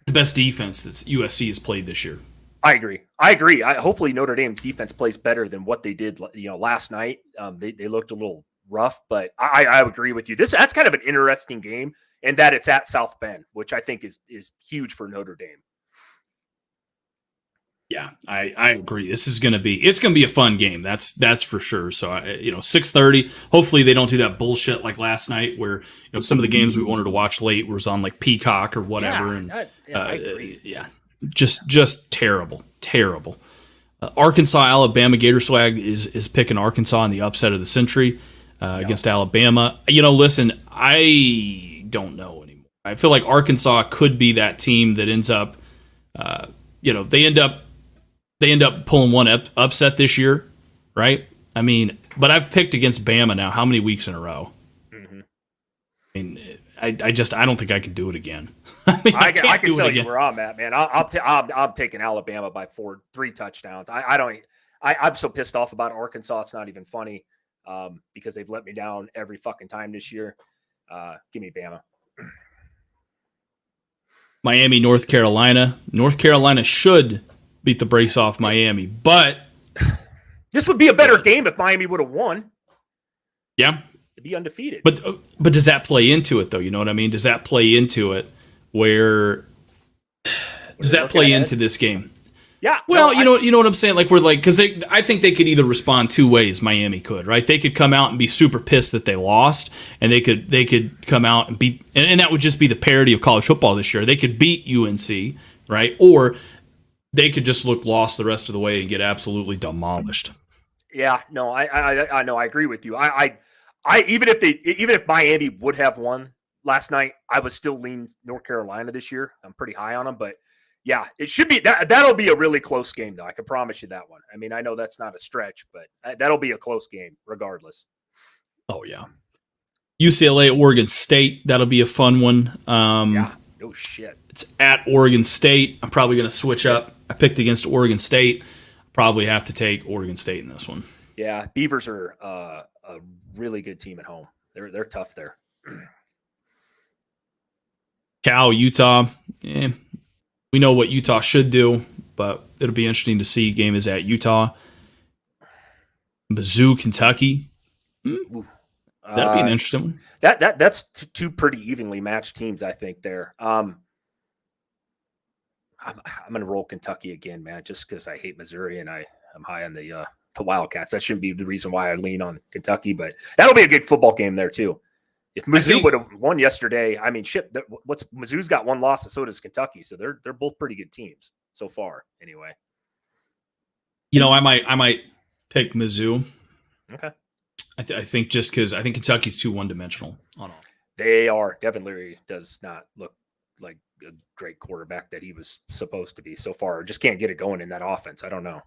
best defense that USC has played this year. I agree. Hopefully Notre Dame's defense plays better than what they did, last night. They looked a little rough, but I agree with you. That's kind of an interesting game, and that it's at South Bend, which I think is huge for Notre Dame. Yeah, I agree. It's going to be a fun game. That's for sure. So 6:30. Hopefully they don't do that bullshit like last night where some of the games we wanted to watch late was on like Peacock or whatever. I agree. Just terrible. Arkansas, Alabama. Gator Swag is picking Arkansas in the upset of the century against Alabama. Listen, I don't know anymore. I feel like Arkansas could be that team that ends up, they end up pulling one upset this year, right? I mean, but I've picked against Bama now how many weeks in a row? Mm-hmm. I mean, I don't think I can do it again. I can tell you where I'm at, man. I'm taking Alabama by 3 touchdowns. I'm so pissed off about Arkansas. It's not even funny because they've let me down every fucking time this year. Give me Bama. Miami, North Carolina. North Carolina should beat the brace off Miami, but this would be a better game if Miami would have won. Yeah. To be undefeated. But does that play into it though? You know what I mean? Does that play into it where does that play into this game? Yeah. Well, you know what I'm saying? Like because I think they could either respond 2 ways. Miami could, right? They could come out and be super pissed that they lost, and they could come out and beat, and that would just be the parody of college football this year. They could beat UNC, right? Or they could just look lost the rest of the way and get absolutely demolished. Yeah, no, I know, I agree with you. I even if Miami would have won last night, I would still lean North Carolina this year. I'm pretty high on them, but yeah, it should be that'll be a really close game though. I can promise you that one. I mean, I know that's not a stretch, but that'll be a close game regardless. Oh yeah. UCLA, Oregon State, that'll be a fun one. Yeah, no shit. It's at Oregon State. I'm probably going to switch up. I picked against Oregon State. Probably have to take Oregon State in this one. Yeah, Beavers are a really good team at home. They're tough there. Cal, Utah. We know what Utah should do, but it'll be interesting to see. Game is at Utah. Mizzou, Kentucky. That'd be an interesting one. That's 2 pretty evenly matched teams, I think. There. I'm going to roll Kentucky again, man, just because I hate Missouri and I'm high on the Wildcats. That shouldn't be the reason why I lean on Kentucky, but that'll be a good football game there too. If Mizzou would have won yesterday, I mean, shit. Mizzou's got 1 loss, and so does Kentucky. So they're both pretty good teams so far, anyway. I might pick Mizzou. Okay. I think just because I think Kentucky's too one-dimensional on all. They are. Devin Leary does not look like a great quarterback that he was supposed to be so far. Just can't get it going in that offense. I don't know.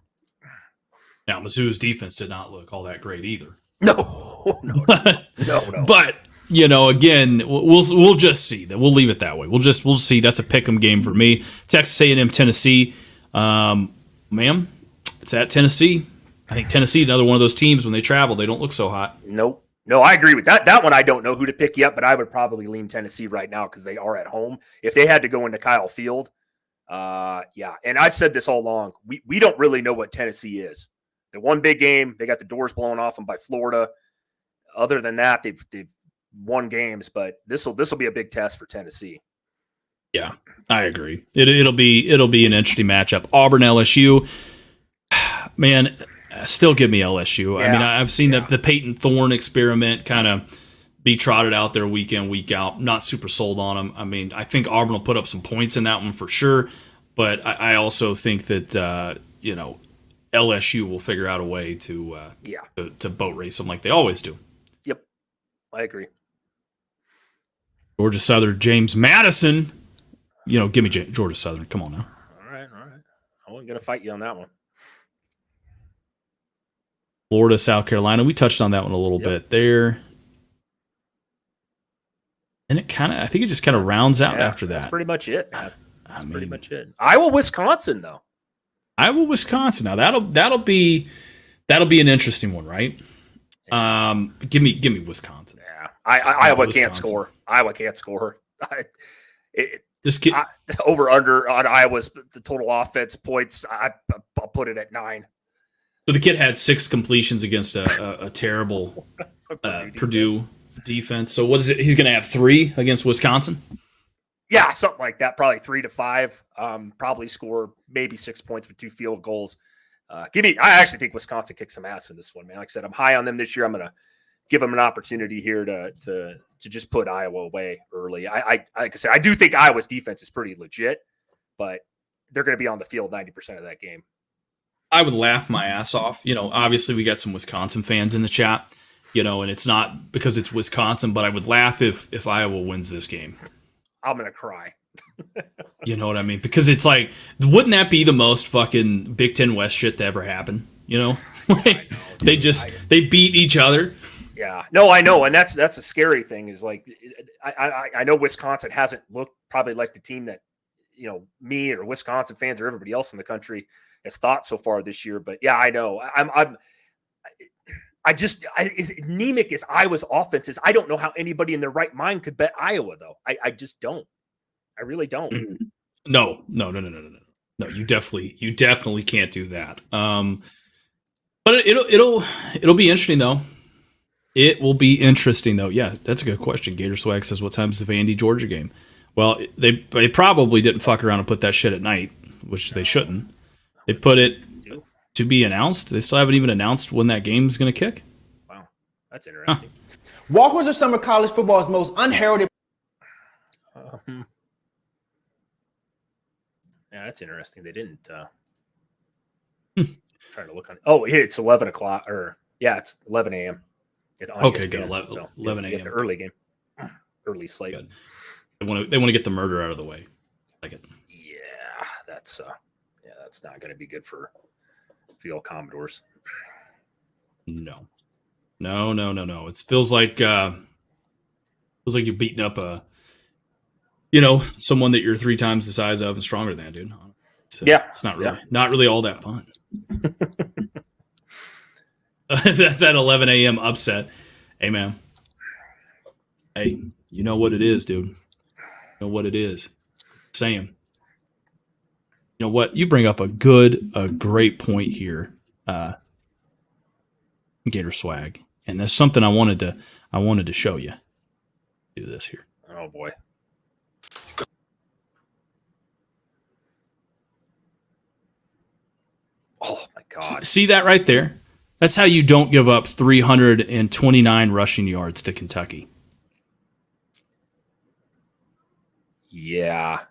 Now, Mizzou's defense did not look all that great either. No. But again, we'll just see that. We'll leave it that way. We'll see. That's a pick'em game for me. Texas A&M, Tennessee. Ma'am, it's at Tennessee. I think Tennessee, another one of those teams when they travel, they don't look so hot. Nope. No, I agree with that. That one, I don't know who to pick yet, but I would probably lean Tennessee right now because they are at home. If they had to go into Kyle Field, yeah. And I've said this all along. We don't really know what Tennessee is. They won big game. They got the doors blown off them by Florida. Other than that, they've won games, but this will be a big test for Tennessee. Yeah, I agree. It'll be an interesting matchup. Auburn, LSU. Man, still give me LSU. Yeah. I mean, I've seen the Peyton Thorne experiment kind of be trotted out there week in, week out. Not super sold on them. I mean, I think Auburn will put up some points in that one for sure, but I also think that LSU will figure out a way to boat race them like they always do. Yep, I agree. Georgia Southern, James Madison. Give me Georgia Southern. Come on now. All right. I wasn't going to fight you on that one. Florida, South Carolina. We touched on that one a little bit there. And I think it just kind of rounds out after that. That's pretty much it. That's pretty much it. Iowa, Wisconsin, though. Iowa, Wisconsin. Now that'll be an interesting one, right? Give me Wisconsin. Yeah, Iowa can't score. Iowa can't score. Over under on Iowa's the total offense points. I'll put it at 9. So the kid had 6 completions against a terrible Purdue defense. So what is it? He's going to have 3 against Wisconsin? Yeah, something like that. Probably 3 to 5. Probably score maybe 6 points with 2 field goals. I actually think Wisconsin kicks some ass in this one, man. Like I said, I'm high on them this year. I'm going to give them an opportunity here to just put Iowa away early. Like I said, I do think Iowa's defense is pretty legit, but they're going to be on the field 90% of that game. I would laugh my ass off. Obviously we got some Wisconsin fans in the chat, and it's not because it's Wisconsin, but I would laugh if Iowa wins this game. I'm going to cry. You know what I mean? Because it's like, wouldn't that be the most fucking Big Ten West shit to ever happen? Like, they beat each other. Yeah, no, I know, and that's a scary thing. Is like, I know Wisconsin hasn't looked probably like the team that me or Wisconsin fans or everybody else in the country has thought so far this year. But yeah, I know. As anemic as Iowa's offense is, I don't know how anybody in their right mind could bet Iowa, though. I just don't. I really don't. No. You definitely can't do that. But it'll be interesting though. It will be interesting though. Yeah, that's a good question. Gator Swag says, "What time's the Vandy Georgia game?" Well, they probably didn't fuck around and put that shit at night, which they shouldn't. They put it to be announced. They still haven't even announced when that game's going to kick. Wow, that's interesting. Walkers are some of college football's most unheralded. Yeah, that's interesting. They didn't. Trying to look on. Oh, it's 11 o'clock, or yeah, it's 11 a.m. Okay, good. 11 a.m. The early game, early slate. Good. They want to get the murder out of the way. I like it. Yeah, that's not going to be good for the old Commodores. No. It feels like you're beating up someone that you're 3 times the size of and stronger than, dude. It's not really all that fun. That's at 11 a.m. upset. Hey, man. Hey, you know what it is, dude. You know what it is. Sam. You know what? You bring up a great point here, Gator Swag, and that's something I wanted to show you. Do this here. Oh boy. Oh my God. See that right there? That's how you don't give up 329 rushing yards to Kentucky. Yeah.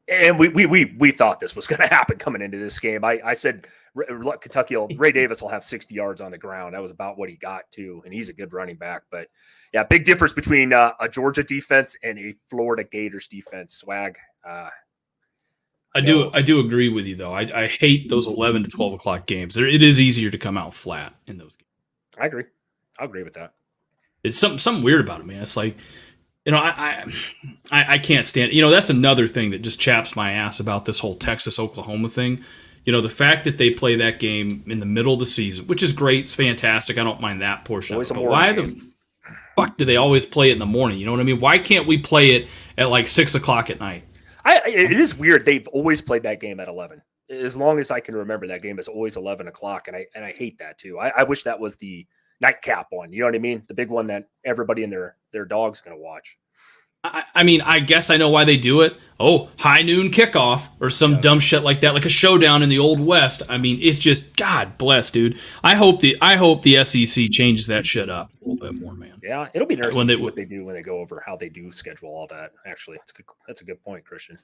And we thought this was going to happen coming into this game. I said Kentucky Ray Davis will have 60 yards on the ground. That was about what he got too, and he's a good running back. But yeah, big difference between a Georgia defense and a Florida Gators defense. Swag. I do agree with you though. I hate those 11 to 12 o'clock games. It is easier to come out flat in those games. I agree. I'll agree with that. It's something weird about it, man. It's like, I can't stand it. That's another thing that just chaps my ass about this whole Texas-Oklahoma thing. The fact that they play that game in the middle of the season, which is great, it's fantastic. I don't mind that portion of it. But why the fuck do they always play it in the morning? You know what I mean? Why can't we play it at like 6 o'clock at night? It is weird. They've always played that game at 11. As long as I can remember, that game is always 11 o'clock, and I hate that too. I wish that was the nightcap one. You know what I mean? The big one that everybody and their dog's going to watch. I mean, I guess I know why they do it. Oh, high noon kickoff or some dumb shit like that, like a showdown in the Old West. I mean, it's just, God bless, dude. I hope the SEC changes that shit up a little bit more, man. Yeah, it'll be interesting to see what they do when they go over how they do schedule all that. Actually, that's a good point, Christian.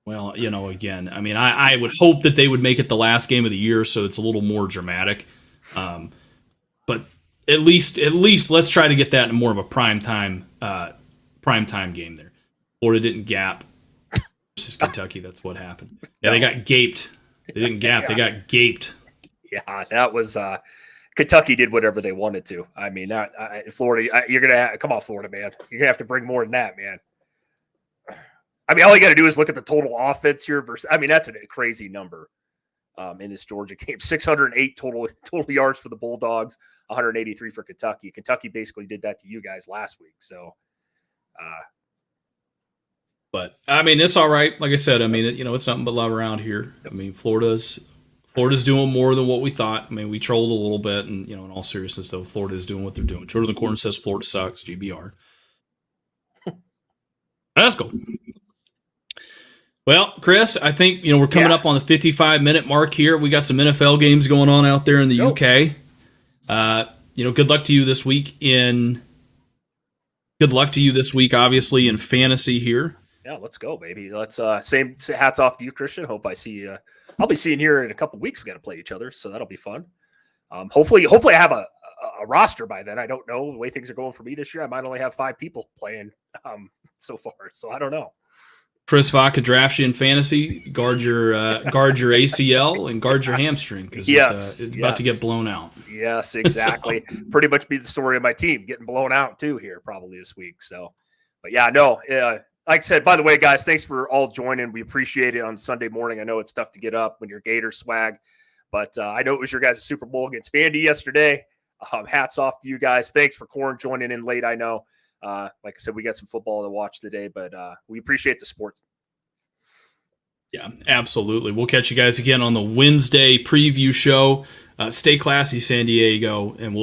Well, again, I mean, I would hope that they would make it the last game of the year, so it's a little more dramatic. But at least let's try to get that in more of a primetime game there. Florida didn't gap versus Kentucky. That's what happened. Yeah, they got gaped. They didn't gap. They got gaped. Yeah, that was Kentucky did whatever they wanted to. I mean, Florida. You're gonna come on, Florida, man. You're gonna have to bring more than that, man. I mean, all you got to do is look at the total offense here versus. I mean, that's a crazy number in this Georgia game. 608 total yards for the Bulldogs, 183 for Kentucky. Kentucky basically did that to you guys last week. So. But I mean, it's all right. Like I said, I mean, it's nothing but love around here. I mean, Florida's Florida's doing more than what we thought. I mean, we trolled a little bit, and in all seriousness, though, Florida is doing what they're doing. Jordan the Corner says Florida sucks. GBR. Let's go. Well, Chris, I think we're coming up on the 55-minute mark here. We got some NFL games going on out there in the UK. Good luck to you this week obviously in fantasy here. Yeah, let's go, baby. Let's same hats off to you, Christian. Hope I see you. I'll be seeing you in a couple weeks. We got to play each other, so that'll be fun. Hopefully I have a roster by then. I don't know the way things are going for me this year. I might only have 5 people playing so far, so I don't know. Chris Vaca drafts you in fantasy. Guard your ACL and guard your hamstring because it's about to get blown out. Yes, exactly. Pretty much be the story of my team getting blown out too here probably this week. So, but yeah, no. Like I said, by the way, guys, thanks for all joining. We appreciate it on Sunday morning. I know it's tough to get up when you're Gator swag, but I know it was your guys' Super Bowl against Vandy yesterday. Hats off to you guys. Thanks for Corn joining in late. I know. Like I said, we got some football to watch today, but we appreciate the sports. Yeah, absolutely. We'll catch you guys again on the Wednesday preview show. Stay classy, San Diego, and we'll